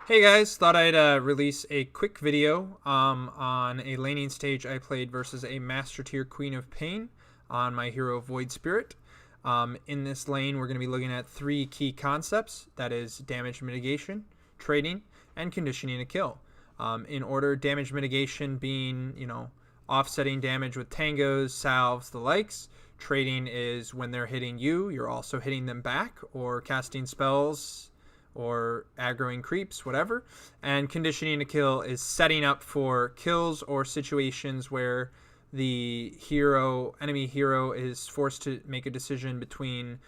Hey guys, thought I'd release a quick video on a laning stage I played versus a Master Tier QoP on my hero Void Spirit. In this lane, we're going to be looking at three key concepts, that is damage mitigation, trading, and conditioning a kill. In order, damage mitigation being, offsetting damage with tangos, salves, the likes. Trading is when they're hitting you, you're also hitting them back, or casting spells, or aggroing creeps, whatever. And conditioning a kill is setting up for kills or situations where the enemy hero is forced to make a decision between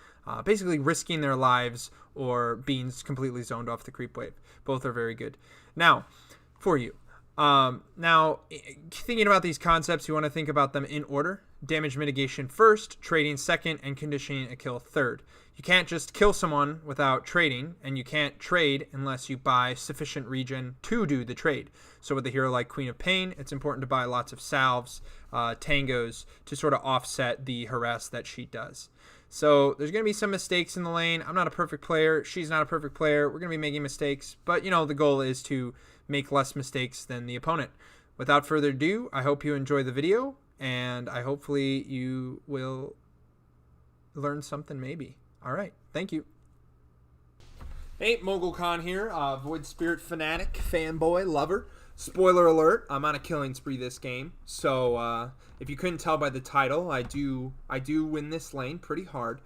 basically risking their lives or being completely zoned off the creep wave. Both are very good. Now, for you. Thinking about these concepts, you want to think about them in order. Damage mitigation first, trading second, and conditioning a kill third. You can't just kill someone without trading, and you can't trade unless you buy sufficient regen to do the trade. So with a hero like Queen of Pain, it's important to buy lots of salves, tangos, to sort of offset the harass that she does. So there's going to be some mistakes in the lane. I'm not a perfect player. She's not a perfect player. We're going to be making mistakes, but the goal is to make less mistakes than the opponent. Without further ado, I hope you enjoy the video, and hopefully you will learn something maybe. All right, thank you. Hey, Mogul Khan here, Void Spirit fanatic, fanboy, lover. Spoiler alert, I'm on a killing spree this game. So if you couldn't tell by the title, I do win this lane pretty hard.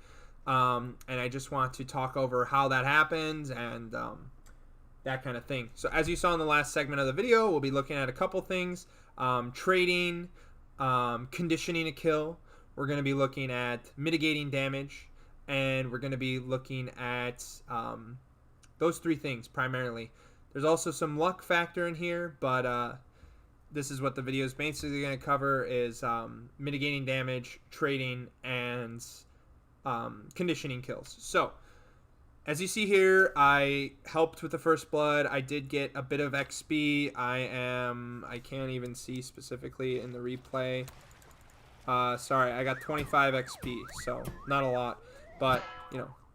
And I just want to talk over how that happens and that kind of thing. So as you saw in the last segment of the video, we'll be looking at a couple things. Trading, conditioning a kill. We're going to be looking at mitigating damage. And we're going to be looking at those three things primarily. There's also some luck factor in here, but this is what the video is basically going to cover is mitigating damage, trading, and conditioning kills. So as you see here, I helped with the first blood. I did get a bit of XP. I can't even see specifically in the replay. Sorry, I got 25 XP, so not a lot. But,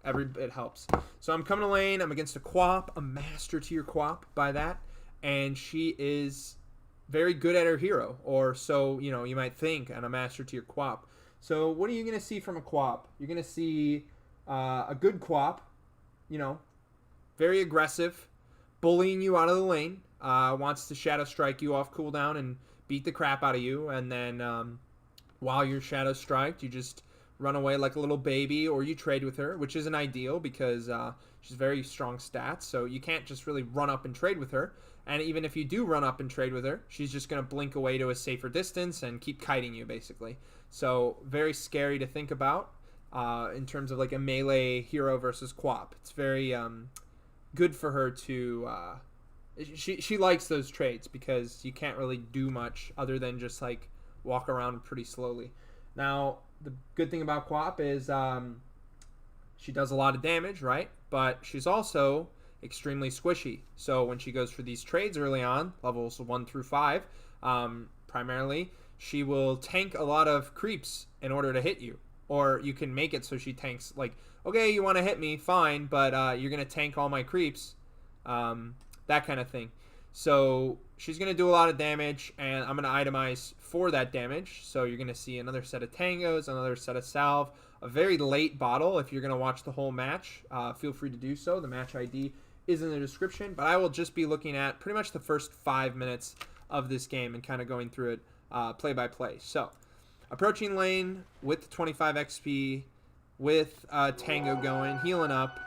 every bit helps. So I'm coming to lane. I'm against a QoP, a Master Tier QoP by that. And she is very good at her hero. Or so, you might think on a Master Tier QoP. So what are you going to see from a QoP? You're going to see a good QoP. Very aggressive. Bullying you out of the lane. Wants to Shadow Strike you off cooldown and beat the crap out of you. And then while you're Shadow Striked, you just run away like a little baby, or you trade with her, which isn't ideal because she's very strong stats, so you can't just really run up and trade with her. And even if you do run up and trade with her, she's just going to blink away to a safer distance and keep kiting you, basically. So very scary to think about in terms of like a melee hero versus QoP. It's very good for her to... She likes those trades because you can't really do much other than just like walk around pretty slowly. Now, the good thing about QoP is she does a lot of damage, right? But she's also extremely squishy. So when she goes for these trades early on, levels 1 through 5, primarily, she will tank a lot of creeps in order to hit you. Or you can make it so she tanks, like, okay, you want to hit me, fine, but you're going to tank all my creeps. That kind of thing. So she's going to do a lot of damage, and I'm going to itemize for that damage. So you're going to see another set of tangos, another set of salve, a very late bottle. If you're going to watch the whole match, feel free to do so. The match ID is in the description, but I will just be looking at pretty much the first 5 minutes of this game and kind of going through it play by play. So approaching lane with 25 XP, with tango going, healing up.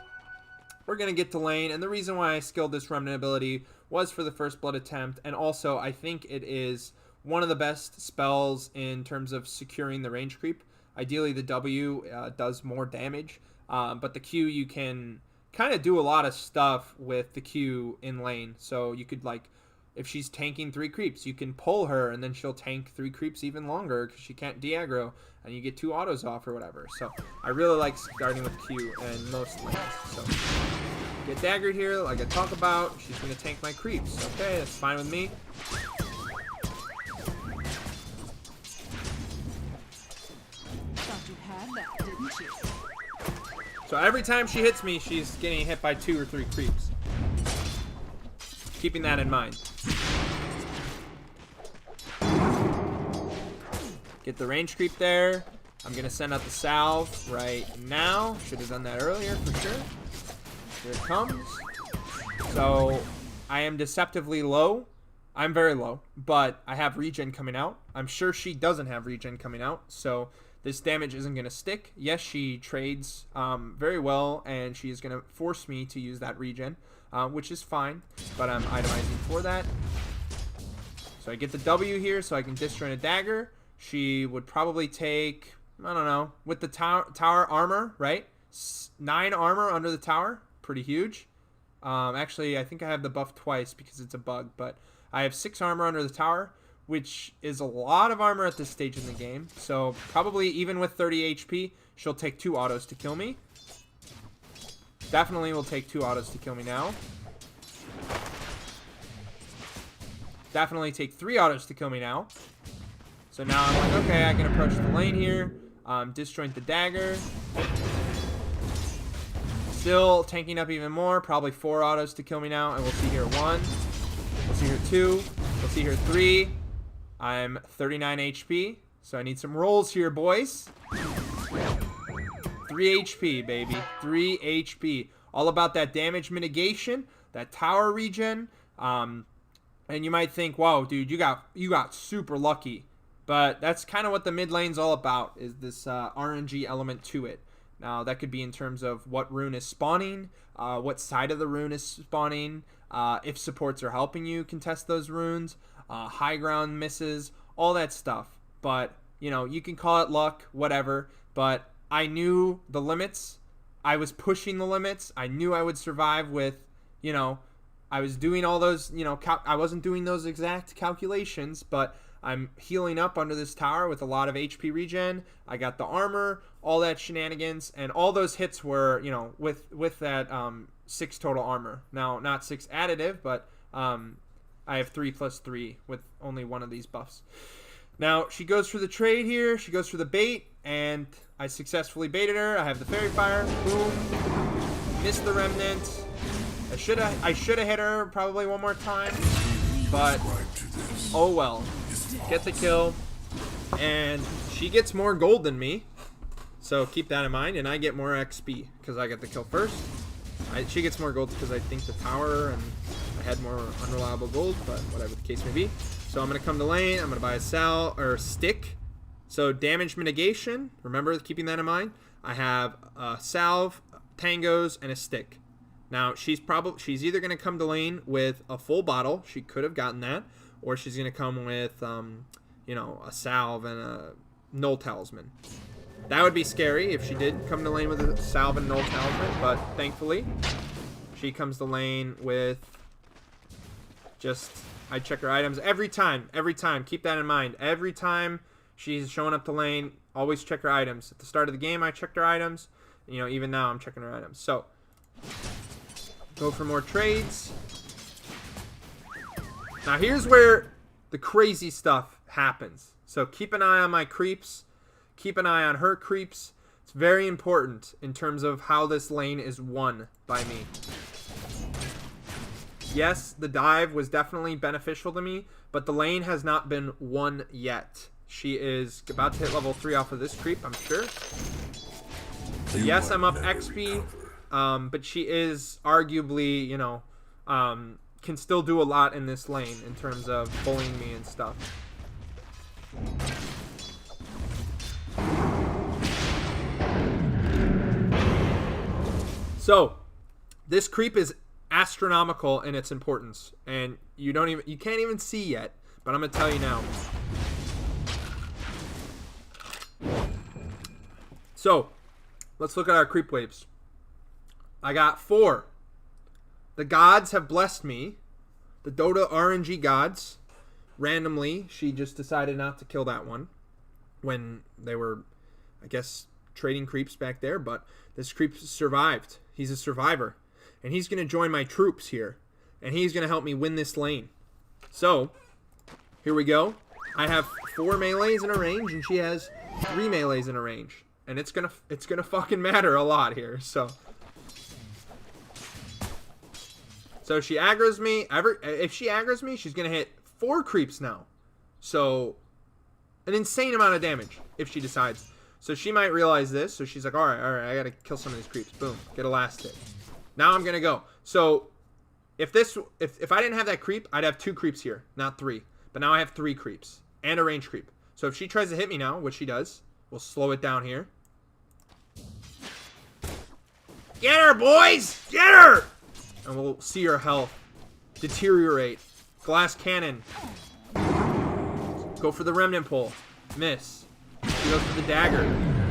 We're going to get to lane, and the reason why I skilled this remnant ability was for the first blood attempt, and also I think it is one of the best spells in terms of securing the range creep. Ideally, the W does more damage, but the Q, you can kind of do a lot of stuff with the Q in lane. So you could, like, if she's tanking 3 creeps, you can pull her, and then she'll tank 3 creeps even longer because she can't de-aggro, and you get 2 autos off or whatever. So I really like starting with Q in most lanes. So get daggered here, like I talk about. She's going to tank my creeps. Okay, that's fine with me. Thought you had that, didn't you? So every time she hits me, she's getting hit by 2 or 3 creeps. Keeping that in mind. Get the range creep there. I'm going to send out the salve right now. Should have done that earlier for sure. Here it comes. So I am deceptively low. I'm very low, but I have regen coming out. I'm sure she doesn't have regen coming out, so this damage isn't going to stick. Yes, she trades very well, and she is going to force me to use that regen, which is fine, but I'm itemizing for that. So I get the W here, so I can disjoint a dagger. She would probably take, I don't know, with the tower armor, right? 9 armor under the tower, pretty huge. Actually, I think I have the buff twice because it's a bug, but I have 6 armor under the tower, which is a lot of armor at this stage in the game. So probably even with 30 HP, she'll take 2 autos to kill me. Definitely will take 2 autos to kill me now. Definitely take 3 autos to kill me now. So now I'm like, okay, I can approach the lane here. Disjoint the dagger. Still tanking up even more. Probably 4 autos to kill me now. And we'll see here 1. We'll see here 2. We'll see here 3. I'm 39 HP. So I need some rolls here, boys. 3 HP, baby. 3 HP. All about that damage mitigation. That tower regen. And you might think, whoa, dude, you got super lucky. But that's kind of what the mid lane's all about, is this RNG element to it. Now, that could be in terms of what rune is spawning, what side of the rune is spawning, if supports are helping you contest those runes, high ground misses, all that stuff. But, you know, you can call it luck, whatever. But I knew the limits. I was pushing the limits. I knew I would survive with, you know, I was doing all those, you know, I wasn't doing those exact calculations, but I'm healing up under this tower with a lot of HP regen. I got the armor, all that shenanigans, and all those hits were, you know, with that 6 total armor. Now, not 6 additive, but I have 3 plus 3 with only one of these buffs. Now, she goes for the trade here. She goes for the bait, and I successfully baited her. I have the fairy fire. Boom. Missed the remnant. I should have hit her probably one more time, but oh well. Get the kill, and she gets more gold than me, so keep that in mind, and I get more XP because I get the kill first. She gets more gold because I think the tower and I had more unreliable gold, but whatever the case may be. So I'm going to come to lane, I'm going to buy a stick. So damage mitigation, remember keeping that in mind. I have a salve, tangos, and a stick. Now she's either going to come to lane with a full bottle, she could have gotten that, or she's going to come with, you know, a salve and a null talisman. That would be scary if she did come to lane with a salve and null talisman, but thankfully, she comes to lane with just, I check her items every time. Keep that in mind. Every time she's showing up to lane, always check her items. At the start of the game, I checked her items. You know, even now, I'm checking her items. So, go for more trades. Now here's where the crazy stuff happens. So keep an eye on my creeps. Keep an eye on her creeps. It's very important in terms of how this lane is won by me. Yes, the dive was definitely beneficial to me, but the lane has not been won yet. She is about to hit level 3 off of this creep, I'm sure. So yes, I'm up XP, but she is arguably, you know, can still do a lot in this lane in terms of bullying me and stuff. So, this creep is astronomical in its importance, and you can't even see yet, but I'm gonna tell you now. So, let's look at our creep waves. I got 4. The gods have blessed me. The Dota RNG gods. Randomly, she just decided not to kill that one when they were, I guess, trading creeps back there. But this creep survived. He's a survivor. And he's going to join my troops here. And he's going to help me win this lane. So, here we go. I have 4 melees in a range, and she has 3 melees in a range. And it's gonna fucking matter a lot here. So So if she aggroes me, if she aggroes me, she's going to hit 4 creeps now. So an insane amount of damage if she decides. So she might realize this. So she's like, all right, I got to kill some of these creeps. Boom, get a last hit. Now I'm going to go. So if I didn't have that creep, I'd have 2 creeps here, not 3. But now I have 3 creeps and a range creep. So if she tries to hit me now, which she does, we'll slow it down here. Get her, boys! Get her! And we'll see her health deteriorate. Glass cannon. Go for the remnant pole. Miss. She goes for the dagger.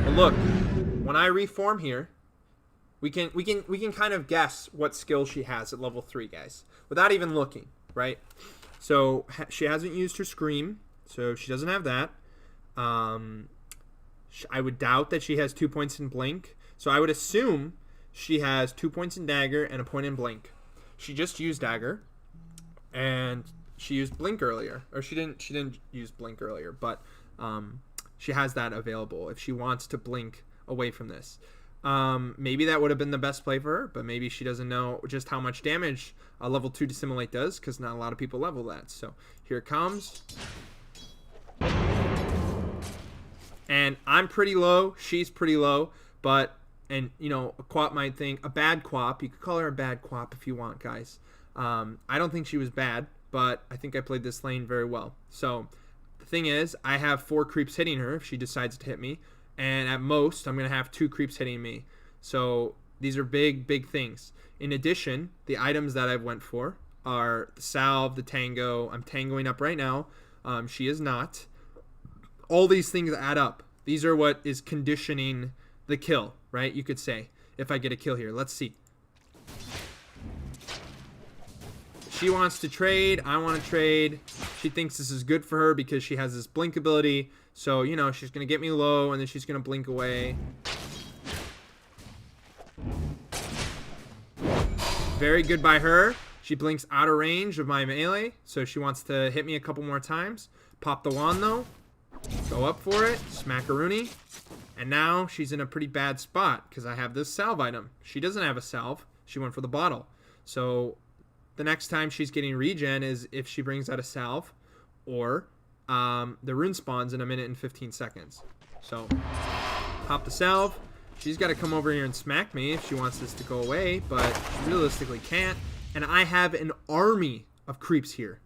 But look, when I reform here, we can kind of guess what skill she has at level 3, guys, without even looking, right? So she hasn't used her scream, so she doesn't have that. I would doubt that she has 2 points in blink, so I would assume she has 2 points in dagger and a point in blink. She just used dagger, and she used blink earlier, or she didn't use blink earlier, but she has that available if she wants to blink away from this. Maybe that would have been the best play for her, but maybe she doesn't know just how much damage a level 2 Dissimulate does, because not a lot of people level that. So here it comes. And I'm pretty low, she's pretty low, but, and you know, a QoP might think, a bad QoP, you could call her a bad QoP if you want, guys. I don't think she was bad, but I think I played this lane very well. So the thing is, I have 4 creeps hitting her if she decides to hit me, and at most, I'm going to have 2 creeps hitting me. So these are big, big things. In addition, the items that I've went for are the salve, the tango. I'm tangoing up right now. She is not. All these things add up. These are what is conditioning the kill, right? You could say, if I get a kill here. Let's see. She wants to trade. I want to trade. She thinks this is good for her because she has this blink ability. So, you know, she's going to get me low, and then she's going to blink away. Very good by her. She blinks out of range of my melee, so she wants to hit me a couple more times. Pop the wand, though. Go up for it. Smackaroonie. And now she's in a pretty bad spot because I have this salve item. She doesn't have a salve. She went for the bottle. So the next time she's getting regen is if she brings out a salve, or the rune spawns in 1 minute and 15 seconds. So pop the salve. She's got to come over here and smack me if she wants this to go away, but she realistically can't. And I have an army of creeps here.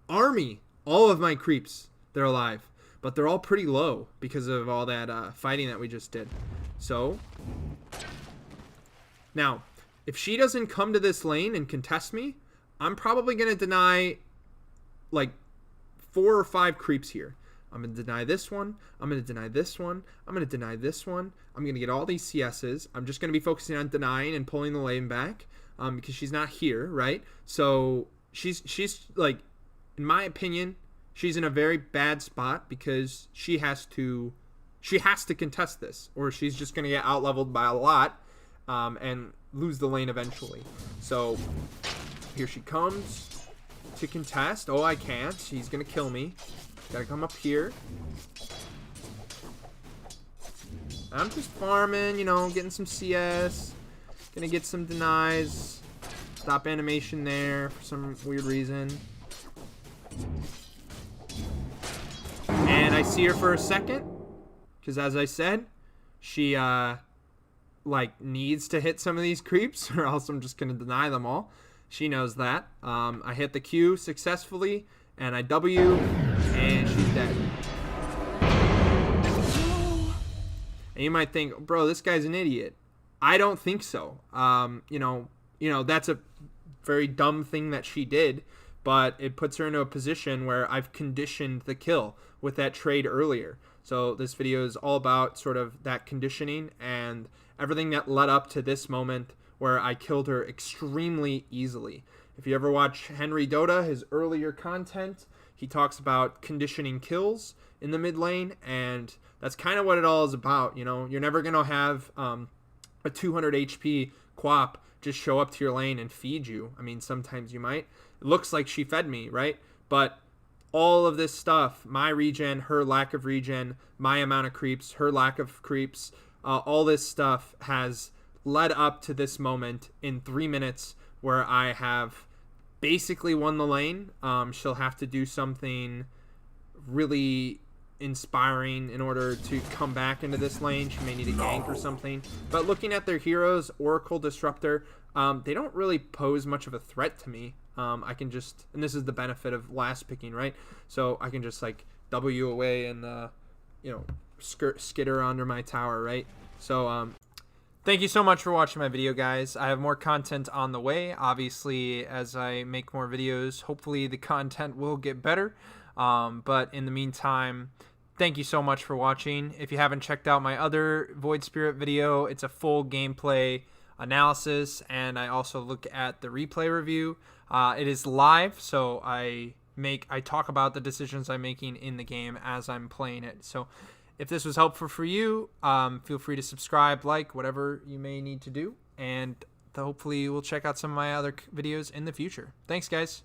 Army. All of my creeps. They're alive. But they're all pretty low because of all that fighting that we just did. So now, if she doesn't come to this lane and contest me, I'm probably going to deny like 4 or 5 creeps here. I'm going to deny this one. I'm going to deny this one. I'm going to deny this one. I'm going to get all these CSs. I'm just going to be focusing on denying and pulling the lane back because she's not here, right? So she's like, in my opinion, she's in a very bad spot because she has to contest this, or she's just going to get out-leveled by a lot and lose the lane eventually. So here she comes to contest. Oh, I can't. She's going to kill me. Gotta come up here. I'm just farming, you know, getting some CS. Gonna get some denies. Stop animation there for some weird reason. And I see her for a second. Because as I said, she, like, needs to hit some of these creeps, or else I'm just gonna deny them all. She knows that. I hit the Q successfully, and I W, and she's dead. And you might think, bro, this guy's an idiot. I don't think so. You know, that's a very dumb thing that she did, but it puts her into a position where I've conditioned the kill with that trade earlier. So this video is all about sort of that conditioning and everything that led up to this moment where I killed her extremely easily. If you ever watch Henry Dota, his earlier content, he talks about conditioning kills in the mid lane, and that's kind of what it all is about. You know, you're never going to have a 200 HP QoP just show up to your lane and feed you. I mean, sometimes you might. It looks like she fed me, right? But all of this stuff, my regen, her lack of regen, my amount of creeps, her lack of creeps, all this stuff has led up to this moment in 3 minutes where I have basically won the lane. She'll have to do something really inspiring in order to come back into this lane. She may need a gank or something. But looking at their heroes, Oracle, Disruptor, they don't really pose much of a threat to me. I can just, and this is the benefit of last picking, right? So I can just like W away and skitter under my tower, right? So thank you so much for watching my video, guys. I have more content on the way. Obviously, as I make more videos, hopefully the content will get better. But in the meantime, thank you so much for watching. If you haven't checked out my other Void Spirit video, it's a full gameplay analysis, and I also look at the replay review. It is live, so I talk about the decisions I'm making in the game as I'm playing it. So if this was helpful for you, feel free to subscribe, like, whatever you may need to do, and hopefully you will check out some of my other videos in the future. Thanks, guys.